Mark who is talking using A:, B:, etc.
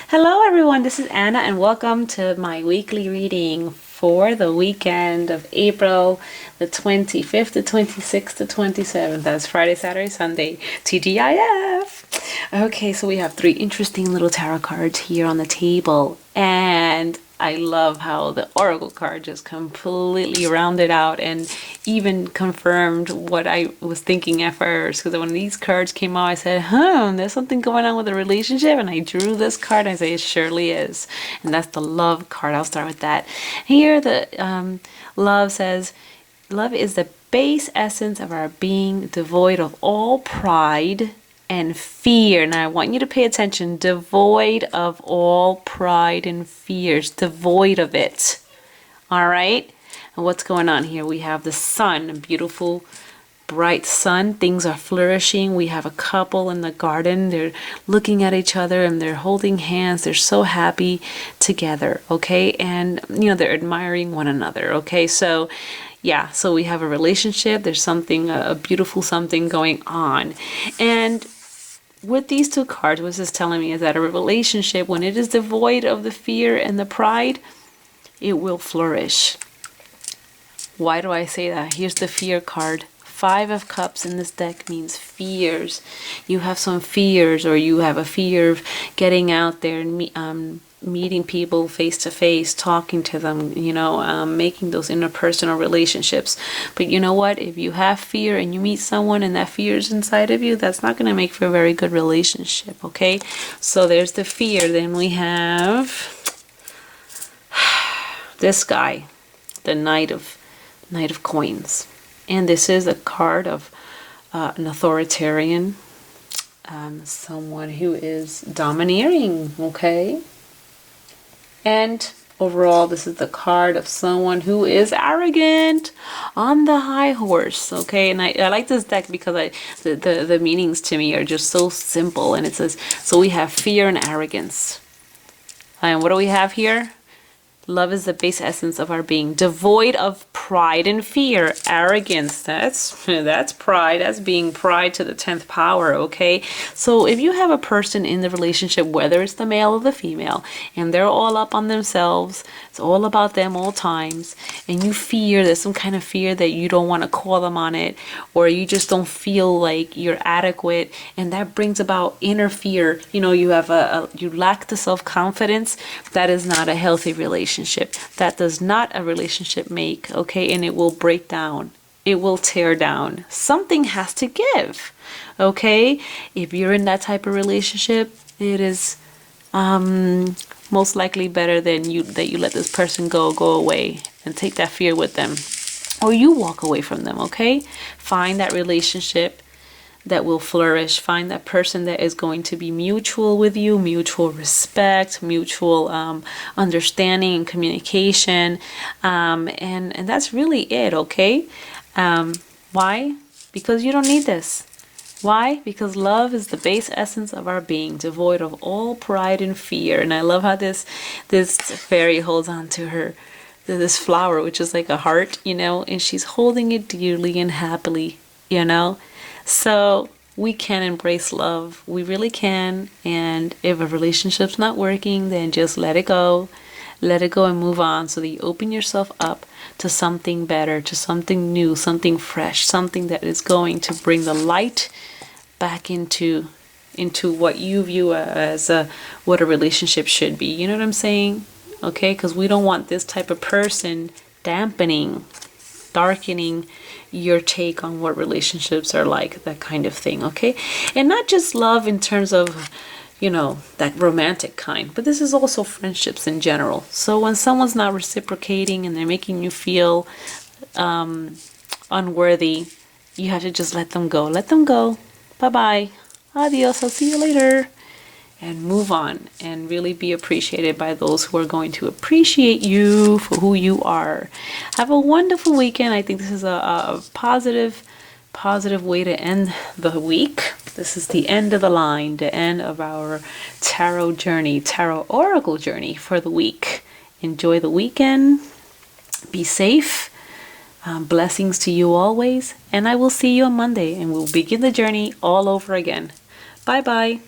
A: Hello, everyone. This is Anna, and welcome to my weekly reading for the weekend of April the 25th, the 26th, the 27th. That's Friday, Saturday, Sunday, TGIF. Okay, so we have three interesting little tarot cards here on the table, and I love how the Oracle card just completely rounded out and even confirmed what I was thinking at first. Because when these cards came out, I said, there's something going on with the relationship. And I drew this card and I say, it surely is. And that's the love card. I'll start with that. Here, the love says, love is the base essence of our being, devoid of all pride and fear. Now I want you to pay attention. Devoid of all pride and fears. Devoid of it. All right. And what's going on here? We have the sun, a beautiful, bright sun. Things are flourishing. We have a couple in the garden. They're looking at each other and they're holding hands. They're so happy together. Okay. And, they're admiring one another. Okay. So, yeah. So we have a relationship. There's something, a beautiful something going on. And with these two cards, what this is telling me is that a relationship, when it is devoid of the fear and the pride, it will flourish. Why do I say that? Here's the fear card. 5 of Cups in this deck means fears. You have some fears, or you have a fear of getting out there and meeting people face to face, talking to them, making those interpersonal relationships. But you know what? If you have fear and you meet someone and that fear is inside of you, that's not going to make for a very good relationship, okay? So there's the fear. Then we have this guy, the Knight of Coins. And this is a card of an authoritarian, someone who is domineering, okay? And overall, this is the card of someone who is arrogant, on the high horse, okay? And I like this deck because the meanings to me are just so simple. And it says, so we have fear and arrogance. And what do we have here? Love is the base essence of our being, devoid of pride and fear. Arrogance, that's pride. That's being pride to the 10th power, okay? So if you have a person in the relationship, whether it's the male or the female, and they're all up on themselves, it's all about them all times, and you fear, there's some kind of fear that you don't want to call them on it, or you just don't feel like you're adequate, and that brings about inner fear. You have you lack the self-confidence. That is not a healthy relationship. That does not a relationship make, okay? And it will break down. It will tear down. Something has to give, okay? If you're in that type of relationship, it is most likely better than that you let this person go away and take that fear with them, or you walk away from them, okay? Find that relationship that will flourish. Find that person that is going to be mutual with you, mutual respect, mutual understanding and communication, and that's really it, okay? Why? Because you don't need this. Why? Because love is the base essence of our being, devoid of all pride and fear. And I love how this fairy holds on to this flower, which is like a heart, and she's holding it dearly and happily, So we can embrace love. We really can. And if a relationship's not working, then just let it go. Let it go and move on, so that you open yourself up to something better, to something new, something fresh, something that is going to bring the light back into what you view as what a relationship should be. You know what I'm saying? Okay? Because we don't want this type of person darkening your take on what relationships are like, that kind of thing, okay? And not just love in terms of, that romantic kind, but this is also friendships in general. So when someone's not reciprocating and they're making you feel unworthy, you have to just let them go. Let them go. Bye-bye. Adios. I'll see you later. And move on and really be appreciated by those who are going to appreciate you for who you are. Have a wonderful weekend. I think this is a positive way to end the week. This is the end of the line, the end of our tarot oracle journey for the week. Enjoy the weekend. Be safe. Blessings to you always. And I will see you on Monday, and we'll begin the journey all over again. Bye-bye.